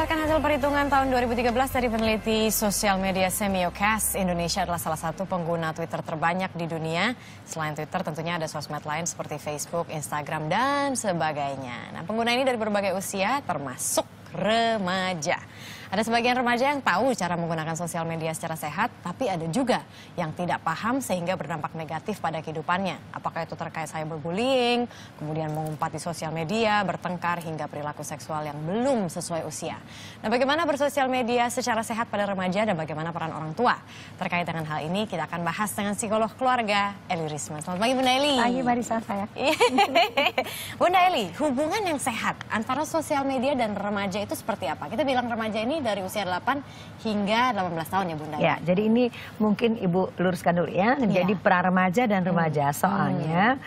Berdasarkan hasil perhitungan tahun 2013 dari peneliti sosial media Semiocast, Indonesia adalah salah satu pengguna Twitter terbanyak di dunia. Selain Twitter tentunya ada sosmed lain seperti Facebook, Instagram, dan sebagainya. Nah, pengguna ini dari berbagai usia termasuk remaja. Ada sebagian remaja yang tahu cara menggunakan sosial media secara sehat, tapi ada juga yang tidak paham sehingga berdampak negatif pada kehidupannya. Apakah itu terkait cyberbullying, kemudian mengumpat di sosial media, bertengkar, hingga perilaku seksual yang belum sesuai usia. Nah, bagaimana bersosial media secara sehat pada remaja dan bagaimana peran orang tua? Terkait dengan hal ini, kita akan bahas dengan psikolog keluarga, Eli Risma. Selamat pagi, Bunda Eli. Pagi, Marisa, saya. Bunda Eli, hubungan yang sehat antara sosial media dan remaja itu seperti apa? Kita bilang remaja ini dari usia 8 hingga 18 tahun ya Bunda? Ya, jadi ini mungkin Ibu luruskan dulu ya. Jadi pra remaja dan remaja. Soalnya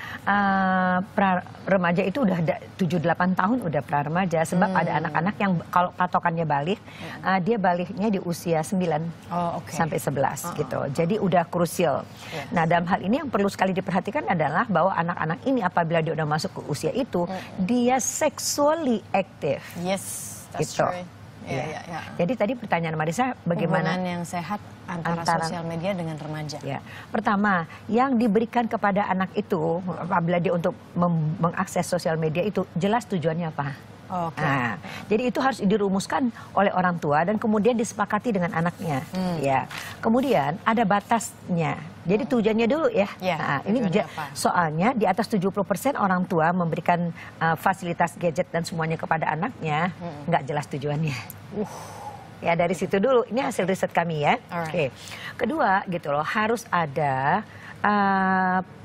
remaja itu udah 7-8 tahun udah pra remaja. Sebab ada anak-anak yang kalau patokannya balik, dia baliknya di usia 9 sampai 11 gitu. Jadi udah krusial. Nah, dalam hal ini yang perlu sekali diperhatikan adalah bahwa anak-anak ini apabila dia udah masuk ke usia itu, dia sexually active. Yes, that's gitu. true. Ya. Jadi tadi pertanyaan Marisa, bagaimana hubungan yang sehat antara sosial media dengan remaja? Ya, pertama, yang diberikan kepada anak itu apabila dia untuk mengakses sosial media itu jelas tujuannya apa? Nah, jadi itu harus dirumuskan oleh orang tua dan kemudian disepakati dengan anaknya. Ya, kemudian ada batasnya. Jadi tujuannya dulu ya. Nah, ini soalnya di atas 70% orang tua memberikan fasilitas gadget dan semuanya kepada anaknya, nggak jelas tujuannya. Ya, dari situ dulu. Ini hasil riset kami ya. Oke. Kedua gitu loh, harus ada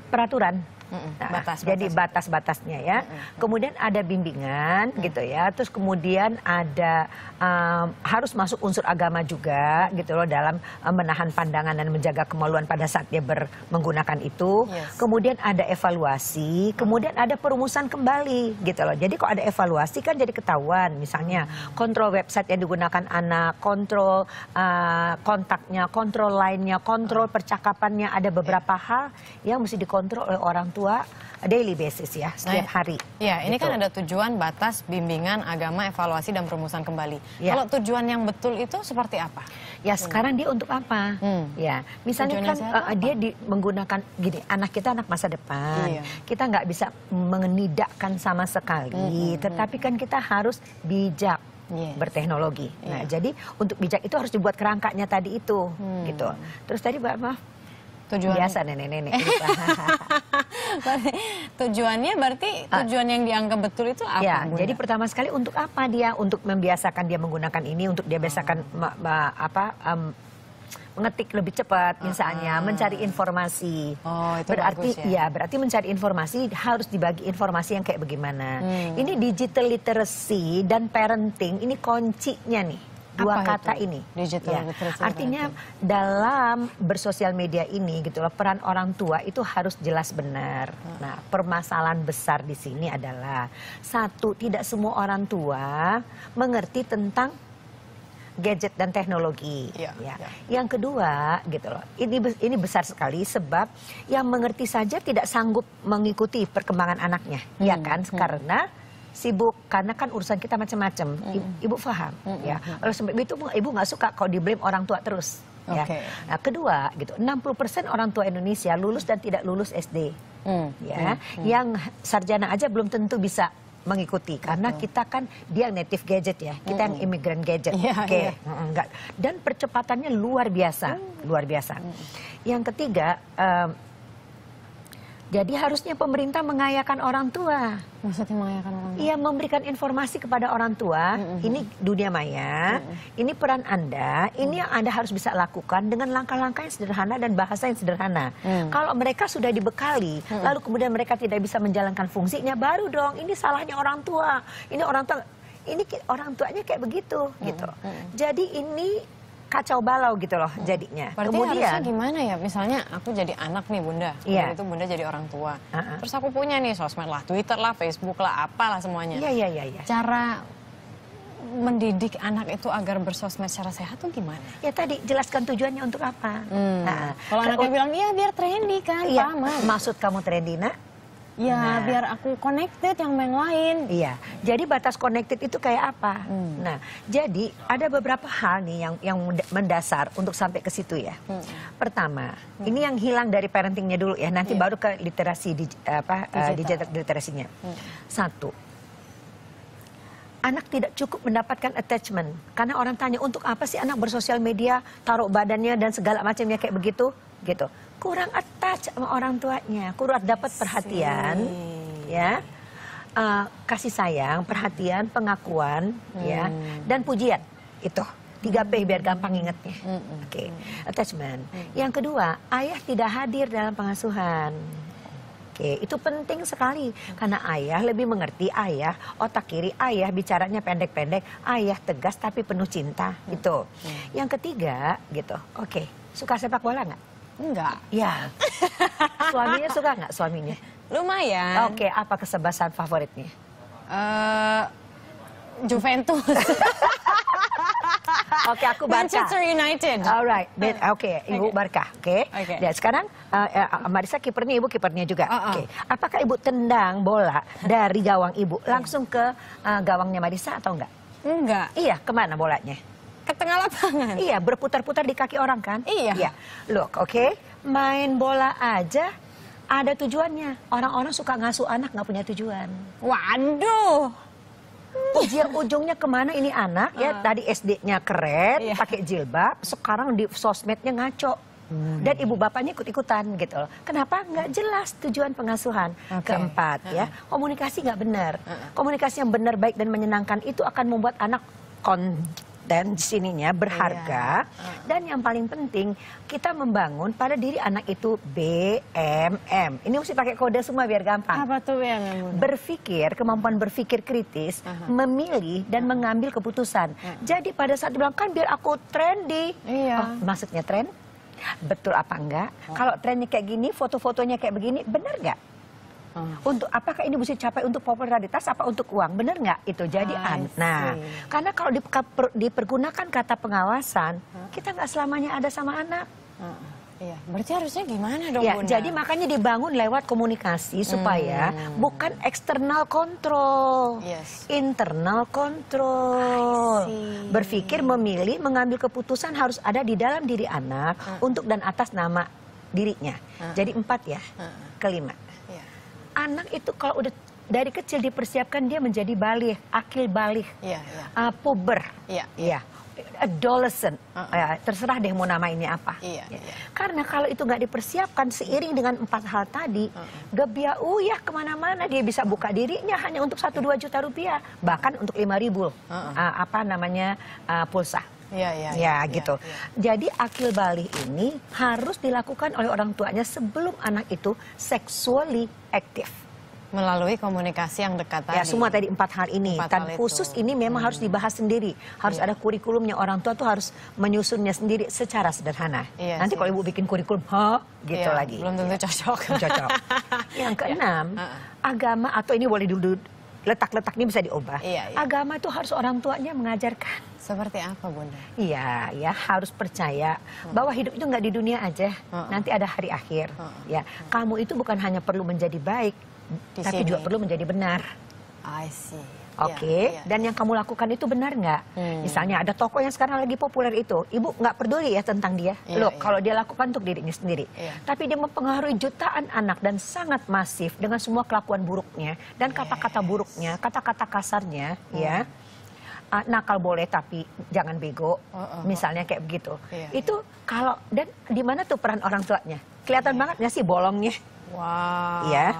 peraturan. Nah, jadi batas-batasnya ya. Kemudian ada bimbingan gitu ya. Terus kemudian ada harus masuk unsur agama juga gitu loh dalam menahan pandangan dan menjaga kemaluan pada saat dia menggunakan itu. Kemudian ada evaluasi, kemudian ada perumusan kembali gitu loh. Jadi kok ada evaluasi kan jadi ketahuan. Misalnya kontrol website yang digunakan anak, kontrol kontaknya, kontrol lainnya, kontrol percakapannya. Ada beberapa hal yang mesti dikontrol oleh orang tua daily basis ya, setiap hari. Ya, ini kan ada tujuan, batas, bimbingan, agama, evaluasi, dan perumusan kembali. Kalau tujuan yang betul itu seperti apa? Ya, sekarang dia untuk apa? Ya, misalnya kan dia menggunakan gini, anak kita anak masa depan. Kita nggak bisa mengenidakkan sama sekali, tetapi kan kita harus bijak. Berteknologi. Nah, jadi untuk bijak itu harus dibuat kerangkanya tadi itu, gitu. Terus tadi maaf. Biasa nenek-nenek. Tujuannya berarti tujuan yang dianggap betul itu apa? Ya, Bunda? jadi pertama sekali untuk apa dia? Untuk membiasakan dia menggunakan ini, untuk dia biasakan mengetik lebih cepat, misalnya mencari informasi. Itu berarti bagus, ya? Berarti mencari informasi harus dibagi informasi yang kayak bagaimana. Ini digital literacy dan parenting, ini kuncinya nih. Dua kata ini. Artinya dalam bersosial media ini gitu loh, peran orang tua itu harus jelas benar. Nah, permasalahan besar di sini adalah satu, tidak semua orang tua mengerti tentang gadget dan teknologi. Yang kedua gitu loh, ini besar sekali sebab yang mengerti saja tidak sanggup mengikuti perkembangan anaknya, ya kan? Karena sibuk, karena kan urusan kita macam-macam. Ibu paham ya. Oleh sebab itu ibu nggak suka kalau di blame orang tua terus. Ya. Nah, kedua gitu, 60% orang tua Indonesia lulus dan tidak lulus SD. Ya, yang sarjana aja belum tentu bisa mengikuti karena kita kan dia native gadget ya, kita yang imigran gadget. Enggak. Dan percepatannya luar biasa, luar biasa. Yang ketiga, jadi harusnya pemerintah mengayakan orang tua. Maksudnya mengayakan orang tua? Iya, memberikan informasi kepada orang tua. Ini dunia maya, ini peran Anda, ini yang Anda harus bisa lakukan dengan langkah-langkah yang sederhana dan bahasa yang sederhana. Kalau mereka sudah dibekali, lalu kemudian mereka tidak bisa menjalankan fungsinya, baru dong ini salahnya orang tua. Ini orang tuanya kayak begitu gitu. Jadi ini kacau balau gitu loh jadinya. Berarti kemudian harusnya gimana ya? Misalnya aku jadi anak nih Bunda, itu Bunda jadi orang tua. Terus aku punya nih sosmed lah, Twitter lah, Facebook lah, apalah semuanya. Cara mendidik anak itu agar bersosmed secara sehat tuh gimana? Ya tadi jelaskan tujuannya untuk apa. Kalau anaknya bilang iya biar trendy kan, Maksud kamu trendy nak? Ya, biar aku connected yang lain. Iya, jadi batas connected itu kayak apa? Nah, jadi ada beberapa hal nih yang mendasar untuk sampai ke situ ya. Pertama, ini yang hilang dari parentingnya dulu ya, nanti baru ke literasi digital literasinya. Satu, anak tidak cukup mendapatkan attachment. Karena orang tanya, untuk apa sih anak bersosial media, taruh badannya dan segala macamnya kayak begitu, gitu. Kurang attach sama orang tuanya, kurang dapat perhatian, ya, kasih sayang, perhatian, pengakuan, ya, dan pujian. Itu 3P biar gampang ingetnya. Oke, attachment. Yang kedua, ayah tidak hadir dalam pengasuhan. Oke, itu penting sekali karena ayah lebih mengerti, ayah otak kiri, ayah bicaranya pendek-pendek, ayah tegas tapi penuh cinta, gitu. Yang ketiga, gitu. Oke, suka sepak bola nggak? Enggak. Ya. Suaminya suka nggak suaminya? Lumayan. Oke, apa kesebelasan favoritnya? Juventus. Oke, aku Barca. Manchester United. Alright, oke, Ibu Barca. Oke. Dan sekarang Marissa kipernya, Ibu kipernya juga. Oke. Apakah Ibu tendang bola dari gawang Ibu langsung ke gawangnya Marissa atau enggak? Enggak. Iya, kemana bolanya? Ke tengah lapangan. Iya, berputar-putar di kaki orang kan? Iya. Look, oke, main bola aja ada tujuannya. Orang-orang suka ngasuh anak nggak punya tujuan. Waduh. Ujungnya kemana ini anak ya? Tadi SD-nya keren, pakai jilbab, sekarang di sosmednya ngaco. Dan ibu bapaknya ikut-ikutan gitu loh. Kenapa? Nggak jelas tujuan pengasuhan. Keempat ya, komunikasi nggak benar. Komunikasi yang benar, baik dan menyenangkan itu akan membuat anak dan di sininya berharga. Dan yang paling penting, kita membangun pada diri anak itu BMM. Ini mesti pakai kode semua biar gampang. Apa tuh BMM? Berpikir, kemampuan berpikir kritis, memilih dan mengambil keputusan. Jadi pada saat dibilang, kan biar aku trendy. Oh, maksudnya tren? Betul apa enggak? Kalau trennya kayak gini, foto-fotonya kayak begini, benar nggak? Untuk apakah ini bisa capai untuk popularitas apa untuk uang? Benar nggak itu? Jadi nah, karena kalau dipergunakan kata pengawasan, kita nggak selamanya ada sama anak. Iya, berarti harusnya gimana dong, ya, Bunda? jadi makanya dibangun lewat komunikasi supaya bukan eksternal kontrol, internal kontrol. Berpikir, memilih, mengambil keputusan harus ada di dalam diri anak untuk dan atas nama dirinya. Jadi 4 ya. Kelima. Anak itu kalau udah dari kecil dipersiapkan dia menjadi balik, akil balik, puber, adolescent, terserah deh mau nama ini apa. Karena kalau itu nggak dipersiapkan seiring dengan 4 hal tadi, gebiau kemana-mana, dia bisa buka dirinya hanya untuk 1-2 juta rupiah, bahkan untuk 5.000 pulsa. Gitu. Jadi akil balik ini harus dilakukan oleh orang tuanya sebelum anak itu sexually aktif. Melalui komunikasi yang dekat tadi. Ya, semua tadi 4 hal ini. Dan khusus ini memang harus dibahas sendiri. Harus ada kurikulumnya, orang tua tuh harus menyusunnya sendiri secara sederhana. Nanti kalau ibu bikin kurikulum, gitu lagi. Belum tentu cocok. Yang keenam, agama atau ini boleh dulu letak-letaknya bisa diubah. Agama itu harus orang tuanya mengajarkan. Seperti apa, Bunda? Iya, ya harus percaya bahwa hidup itu nggak di dunia aja. Nanti ada hari akhir. Ya, kamu itu bukan hanya perlu menjadi baik, tapi juga perlu menjadi benar. I see. Oke, dan yang kamu lakukan itu benar nggak? Misalnya ada tokoh yang sekarang lagi populer itu, ibu nggak peduli ya tentang dia. Loh, kalau dia lakukan untuk dirinya sendiri. Tapi dia mempengaruhi jutaan anak dan sangat masif dengan semua kelakuan buruknya dan kata-kata buruknya, kata-kata kasarnya, ya. Nakal boleh tapi jangan bego, misalnya kayak begitu. Itu kalau, dan di mana tuh peran orang tuanya? Kelihatan banget nggak sih bolongnya? Wow. Ya.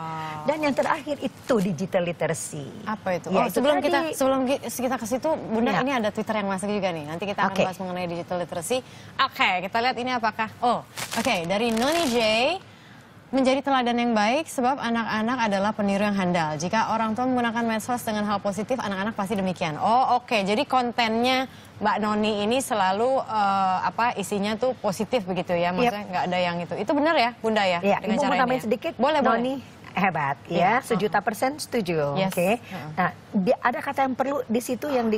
Dan yang terakhir itu digital literacy. Apa itu? Ya, itu sebelum kita ke situ, Bunda, ini ada Twitter yang masuk juga nih. Nanti kita akan bahas mengenai digital literacy. Oke, kita lihat ini apakah. Dari Noni J. Menjadi teladan yang baik sebab anak-anak adalah peniru yang handal. Jika orang tua menggunakan medsos dengan hal positif, anak-anak pasti demikian. Jadi kontennya Mbak Noni ini selalu isinya tuh positif begitu ya, maksudnya nggak ada yang itu. Itu benar ya, Bunda ya? Iya, Ibu mau tambahin sedikit. Boleh. Noni hebat, ya, 1.000.000% setuju. Oke. Nah, ada kata yang perlu di situ yang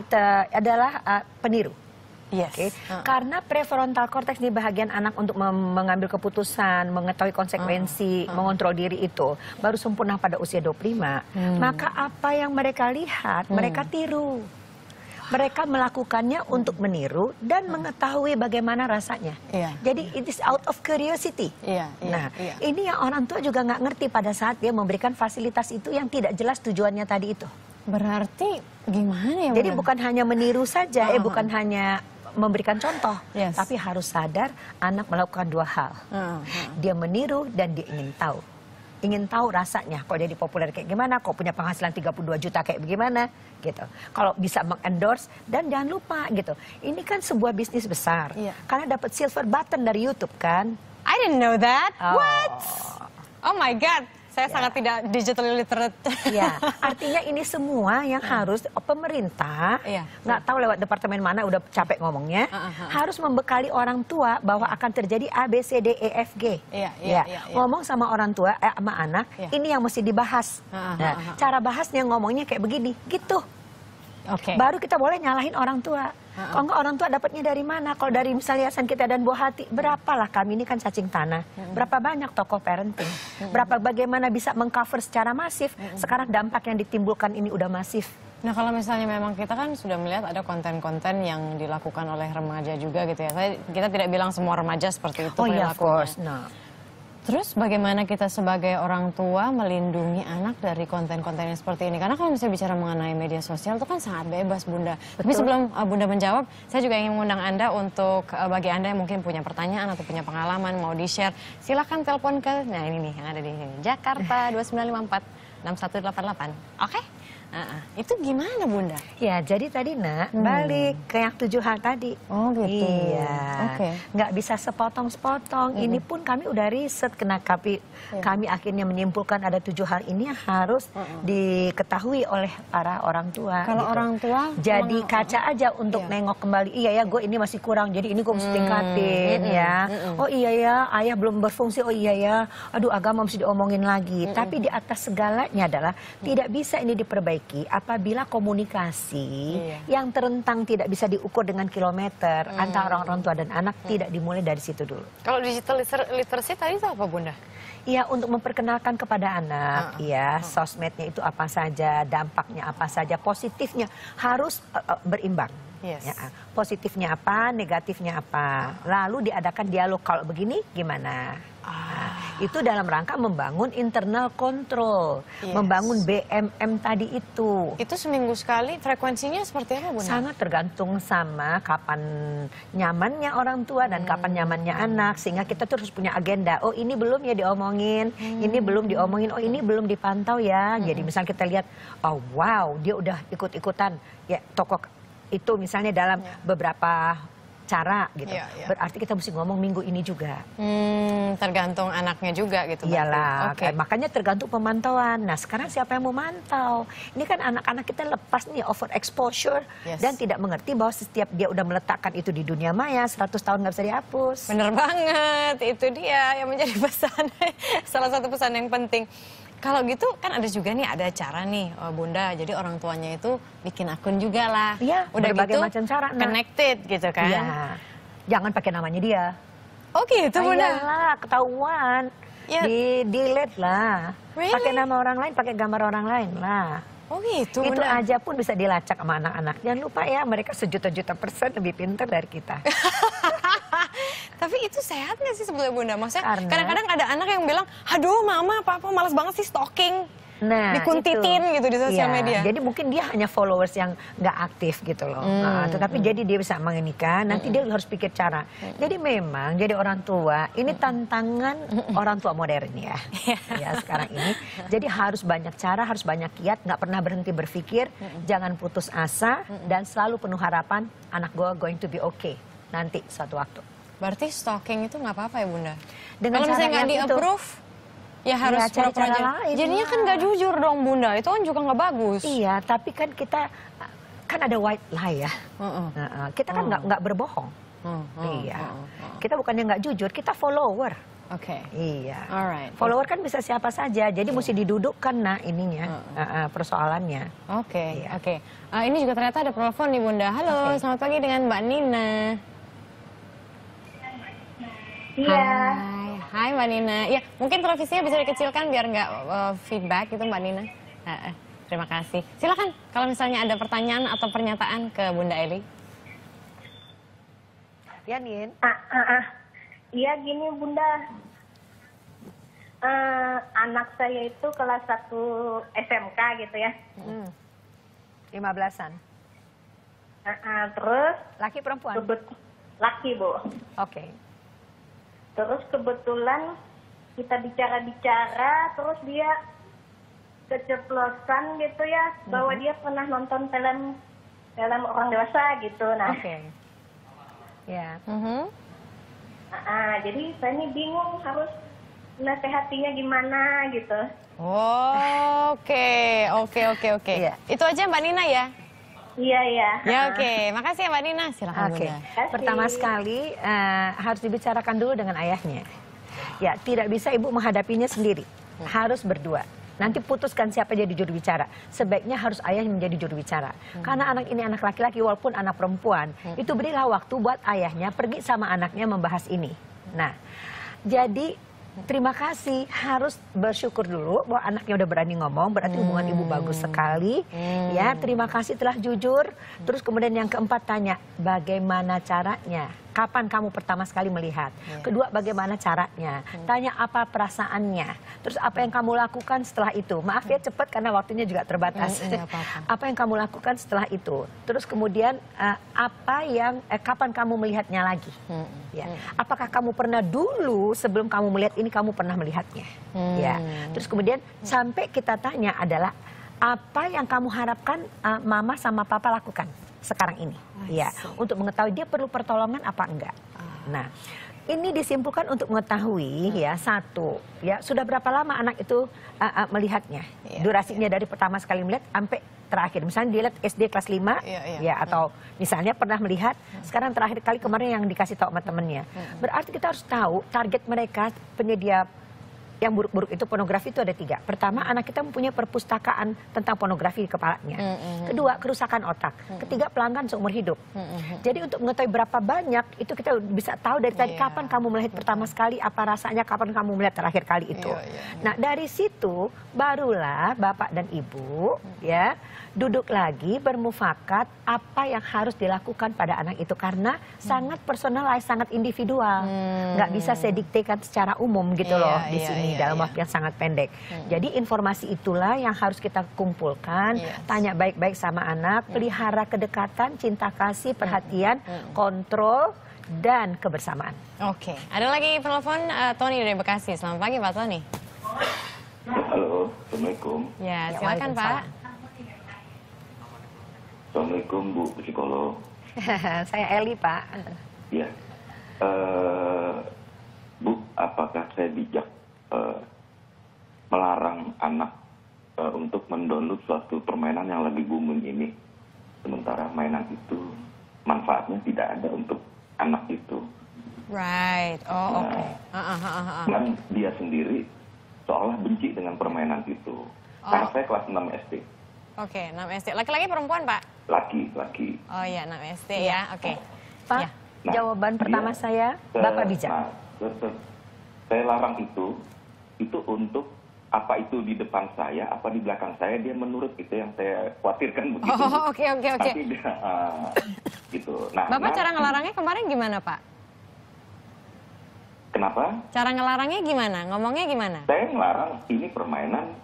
adalah peniru. Yes. Okay? Karena prefrontal cortex di bagian anak untuk mengambil keputusan, mengetahui konsekuensi, mengontrol diri itu baru sempurna pada usia 25. Maka apa yang mereka lihat, mereka tiru. Mereka melakukannya untuk meniru dan mengetahui bagaimana rasanya. Jadi it is out of curiosity. Ini yang orang tua juga nggak ngerti pada saat dia memberikan fasilitas itu yang tidak jelas tujuannya tadi itu. Berarti gimana ya? Jadi bukan hanya meniru saja, bukan hanya memberikan contoh, tapi harus sadar anak melakukan dua hal. Dia meniru dan dia ingin tahu rasanya, kok jadi populer kayak gimana, kok punya penghasilan 32 juta kayak bagaimana, gitu. Kalau bisa mengendorse, dan jangan lupa gitu, ini kan sebuah bisnis besar, karena dapat silver button dari YouTube kan. I didn't know that. What? Oh my God. Saya sangat tidak digital literate. Artinya ini semua yang harus pemerintah, nggak tahu lewat departemen mana, udah capek ngomongnya, harus membekali orang tua bahwa akan terjadi A, B, C, D, E, F, G. Ngomong sama orang tua, sama anak, ini yang mesti dibahas. Cara bahasnya ngomongnya kayak begini, gitu. Baru kita boleh nyalahin orang tua. Kalau enggak orang tua dapatnya dari mana? Kalau dari misalnya Yayasan Kita dan Buah Hati, berapalah kami ini kan cacing tanah. Berapa banyak tokoh parenting? Bagaimana bisa mengcover secara masif? Sekarang dampak yang ditimbulkan ini udah masif. Nah kalau misalnya memang kita kan sudah melihat ada konten-konten yang dilakukan oleh remaja juga gitu ya. Kita tidak bilang semua remaja seperti itu. Of course. Terus bagaimana kita sebagai orang tua melindungi anak dari konten-konten yang seperti ini? Karena kalau misalnya bicara mengenai media sosial itu kan sangat bebas, Bunda. Tapi sebelum Bunda menjawab, saya juga ingin mengundang Anda untuk bagi Anda yang mungkin punya pertanyaan atau punya pengalaman, mau di-share, silakan telepon ke, nah ini nih yang ada di sini, Jakarta 2954 6188. Oke? Itu gimana Bunda? Ya jadi tadi nak balik ke yang 7 hal tadi. Oh gitu. Iya. Nggak bisa sepotong-sepotong. Ini pun kami udah riset kami akhirnya menyimpulkan ada 7 hal ini yang harus diketahui oleh para orang tua. Kalau gitu. Orang tua jadi kaca aja untuk nengok kembali. Iya ya, gue ini masih kurang. Jadi ini gue mesti tingkatin ya. Oh iya ya, ayah belum berfungsi. Oh iya ya, aduh agama mesti diomongin lagi. Tapi di atas segalanya adalah tidak bisa ini diperbaiki apabila komunikasi yang terentang tidak bisa diukur dengan kilometer antara orang tua dan anak tidak dimulai dari situ dulu. Kalau digital literacy tadi itu apa Bunda? Ya untuk memperkenalkan kepada anak, sosmednya itu apa saja, dampaknya apa saja, positifnya harus berimbang. Positifnya apa, negatifnya apa, lalu diadakan dialog kalau begini gimana. Itu dalam rangka membangun internal control, membangun BMM tadi itu. Itu seminggu sekali, frekuensinya seperti apa Bunda? Sangat tergantung sama kapan nyamannya orang tua dan kapan nyamannya anak. Sehingga kita terus punya agenda, oh ini belum ya diomongin, ini belum diomongin, oh ini belum dipantau ya. Jadi misal kita lihat, oh wow dia udah ikut-ikutan, ya tokoh itu misalnya dalam beberapa cara gitu. Berarti kita mesti ngomong minggu ini juga. Tergantung anaknya juga gitu. Iyalah, makanya tergantung pemantauan. Nah sekarang siapa yang mau mantau? Ini kan anak-anak kita lepas nih over exposure dan tidak mengerti bahwa setiap dia udah meletakkan itu di dunia maya 100 tahun nggak bisa dihapus. Bener banget, itu dia yang menjadi pesan, salah satu pesan yang penting. Kalau gitu kan ada juga nih, ada cara nih Bunda, jadi orang tuanya itu bikin akun juga lah. Iya, udah berbagai gitu, macam cara. Connected gitu kan. Iya, jangan pakai namanya dia. Oh gitu Bunda? Iyalah, ketahuan. Di delete lah. Pakai nama orang lain, pakai gambar orang lain lah. Oh gitu Itu Bunda? aja pun bisa dilacak sama anak-anak. Jangan lupa ya, mereka sejuta-juta persen lebih pintar dari kita. Tapi itu sehat nggak sih sebetulnya Bunda? Maksudnya kadang-kadang ada anak yang bilang, aduh mama papa malas banget sih stalking. Nah, dikuntitin gitu di sosial media. Jadi mungkin dia hanya followers yang nggak aktif gitu loh. Tetapi jadi dia bisa menginikan, nanti dia harus pikir cara. Jadi memang jadi orang tua, ini tantangan orang tua modern ya. Ya sekarang ini. Jadi harus banyak cara, harus banyak kiat, nggak pernah berhenti berpikir, jangan putus asa, dan selalu penuh harapan, anak gue going to be okay nanti suatu waktu. Berarti stalking itu nggak apa-apa ya Bunda? Dengan kalau misalnya nggak di-approve, ya harus cara lain. Jadinya kan nggak jujur dong Bunda, itu kan juga nggak bagus. Iya, tapi kan kita kan ada white lie ya. Kita kan nggak berbohong. Iya. Kita bukannya nggak jujur, kita follower. Oke. Iya. Alright. Follower kan bisa siapa saja, jadi mesti didudukkan persoalannya. Oke, Iya. oke. Ini juga ternyata ada telepon nih Bunda. Halo, selamat pagi dengan Mbak Nina. Iya. Hai Mbak Nina. Ya, mungkin televisinya bisa dikecilkan biar nggak feedback gitu Mbak Nina. Terima kasih. Silakan kalau misalnya ada pertanyaan atau pernyataan ke Bunda Eli. Ya, Nin. Iya gini Bunda, anak saya itu kelas 1 SMK gitu ya. 15-an. Terus Laki perempuan? laki Bu. Oke. Terus kebetulan kita bicara-bicara, terus dia keceplosan gitu ya, bahwa dia pernah nonton film orang dewasa gitu. Nah, Oke. Ya. jadi saya ini bingung harus nasihatinya gimana gitu. Oke. Iya. Itu aja Mbak Nina ya? Iya. Ya oke. Makasih ya Mbak Nina. Silakan Oke. Bunda. Pertama sekali harus dibicarakan dulu dengan ayahnya. Ya, tidak bisa ibu menghadapinya sendiri. Harus berdua. Nanti putuskan siapa jadi juru bicara. Sebaiknya harus ayah yang menjadi juru bicara. Karena anak ini anak laki-laki walaupun anak perempuan. Itu berilah waktu buat ayahnya pergi sama anaknya membahas ini. Nah, jadi terima kasih, harus bersyukur dulu bahwa anaknya udah berani ngomong, berarti hubungan ibu bagus sekali. Ya, terima kasih telah jujur. Terus kemudian yang keempat tanya, bagaimana caranya? Kapan kamu pertama sekali melihat? Kedua, bagaimana caranya? Tanya apa perasaannya? Terus apa yang kamu lakukan setelah itu? Maaf ya cepat karena waktunya juga terbatas. Apa yang kamu lakukan setelah itu? Terus kemudian kapan kamu melihatnya lagi? Ya. Apakah kamu pernah dulu sebelum kamu melihat ini kamu pernah melihatnya? Ya. Terus kemudian sampai kita tanya adalah apa yang kamu harapkan mama sama papa lakukan sekarang ini? Ya, untuk mengetahui dia perlu pertolongan apa enggak. Nah, ini disimpulkan untuk mengetahui ya satu, ya sudah berapa lama anak itu melihatnya. Durasinya dari pertama sekali melihat sampai terakhir. Misalnya dia lihat SD kelas 5 ya atau misalnya pernah melihat sekarang terakhir kali kemarin yang dikasih tahu sama temennya. Berarti kita harus tahu target mereka penyedia yang buruk-buruk itu pornografi itu ada 3. Pertama, anak kita mempunyai perpustakaan tentang pornografi di kepalanya. Kedua, kerusakan otak. Ketiga, pelanggan seumur hidup. Jadi untuk mengetahui berapa banyak itu kita bisa tahu dari tadi kapan kamu melihat pertama sekali, apa rasanya, kapan kamu melihat terakhir kali itu. Nah, dari situ barulah bapak dan ibu ya duduk lagi bermufakat apa yang harus dilakukan pada anak itu karena sangat personalized, sangat individual. Nggak bisa saya diktekan secara umum gitu loh di sini dalam waktu yang sangat pendek. Jadi informasi itulah yang harus kita kumpulkan, tanya baik-baik sama anak, pelihara kedekatan, cinta kasih, perhatian, kontrol, dan kebersamaan. Oke, ada lagi penelpon Tony dari Bekasi. Selamat pagi Pak Tony. Halo, Assalamualaikum. Ya, silakan Pak. Assalamualaikum Bu Psikolog. Saya Eli Pak. Ya, Bu, apakah saya bijak melarang anak untuk mendownload suatu permainan yang lagi booming ini, sementara mainan itu manfaatnya tidak ada untuk anak itu. Right, oke. Dan dia sendiri seolah benci dengan permainan itu. Karena saya kelas 6 SD. Oke, 6 SD. Laki-laki perempuan Pak? Laki. Oh iya, 6 SD ya, oke. Pak, Ya. jawaban pertama saya, Bapak bijak. Saya larang itu untuk apa itu di depan saya, apa di belakang saya, dia menurut itu yang saya khawatirkan begitu. Oh, oke. Tapi dia, gitu. Nah, Bapak cara ngelarangnya kemarin gimana Pak? Kenapa? Cara ngelarangnya gimana? Ngomongnya gimana? Saya ngelarang ini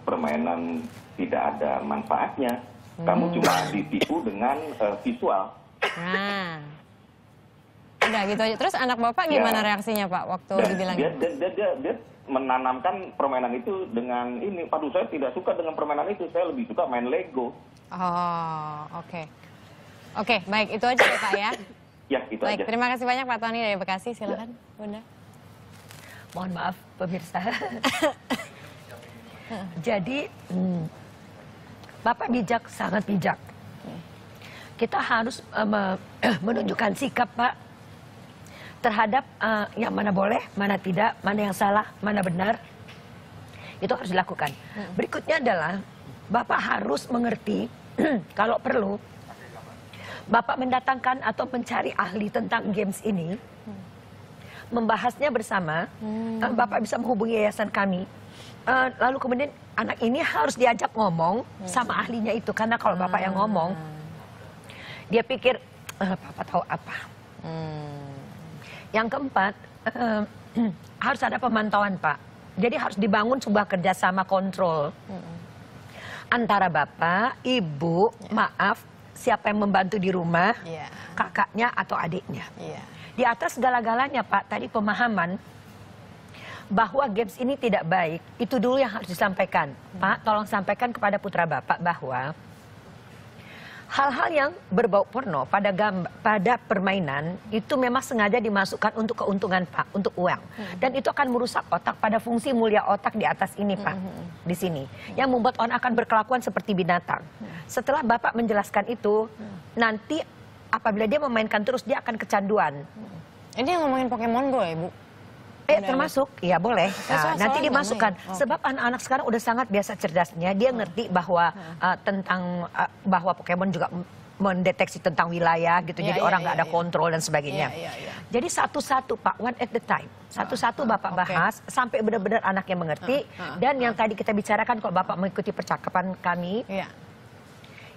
permainan tidak ada manfaatnya. Kamu cuma ditipu dengan visual. Nah, udah gitu aja. Terus anak Bapak gimana reaksinya Pak waktu dibilang? Dia menanamkan permainan itu dengan ini. Aduh, saya tidak suka dengan permainan itu. Saya lebih suka main Lego. Oh, oke. Oke, baik. Itu aja ya Pak ya? Ya, itu baik, aja. terima kasih banyak Pak Tony dari Bekasi. Silakan, Bunda. Mohon maaf pemirsa. Jadi Bapak bijak, sangat bijak. Kita harus menunjukkan sikap Pak. terhadap yang mana boleh, mana tidak, mana yang salah, mana benar. Itu harus dilakukan. Berikutnya adalah Bapak harus mengerti kalau perlu Bapak mendatangkan atau mencari ahli tentang games ini, membahasnya bersama. Bapak bisa menghubungi yayasan kami. Lalu kemudian anak ini harus diajak ngomong sama ahlinya itu, karena kalau Bapak yang ngomong, dia pikir Papa tahu apa. Yang keempat, harus ada pemantauan, Pak. Jadi harus dibangun sebuah kerjasama kontrol antara Bapak, Ibu, maaf, siapa yang membantu di rumah, kakaknya atau adiknya. Di atas segala-galanya, Pak, tadi pemahaman bahwa games ini tidak baik, itu dulu yang harus disampaikan. Pak, tolong sampaikan kepada putra Bapak bahwa hal-hal yang berbau porno pada permainan itu memang sengaja dimasukkan untuk keuntungan, Pak, untuk uang. Dan itu akan merusak otak pada fungsi mulia otak di atas ini, Pak, di sini. Yang membuat orang akan berkelakuan seperti binatang. Setelah Bapak menjelaskan itu, nanti apabila dia memainkan terus, dia akan kecanduan. Ini yang ngomongin Pokemon Go ya, Bu? Termasuk, ya boleh. Nanti dimasukkan. Sebab anak-anak sekarang udah sangat biasa cerdasnya. Dia ngerti bahwa tentang bahwa Pokemon juga mendeteksi tentang wilayah gitu. Jadi orang nggak ada kontrol dan sebagainya. Jadi satu-satu, Pak, one at the time. Satu-satu Bapak bahas sampai benar-benar anaknya mengerti. Dan yang tadi kita bicarakan, kalau Bapak mengikuti percakapan kami,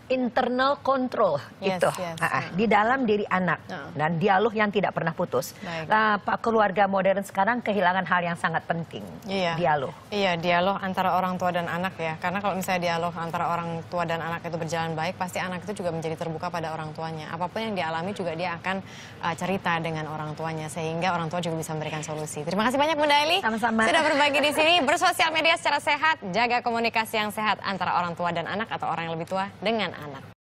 internal control itu di dalam diri anak dan dialog yang tidak pernah putus. Pak, keluarga modern sekarang kehilangan hal yang sangat penting, dialog. Iya, dialog antara orang tua dan anak ya. Karena kalau misalnya dialog antara orang tua dan anak itu berjalan baik, pasti anak itu juga menjadi terbuka pada orang tuanya. Apapun yang dialami juga dia akan cerita dengan orang tuanya, sehingga orang tua juga bisa memberikan solusi. Terima kasih banyak, Bunda Eli. Sama-sama. Sudah berbagi di sini, bersosial media secara sehat, jaga komunikasi yang sehat antara orang tua dan anak atau orang yang lebih tua dengan anak.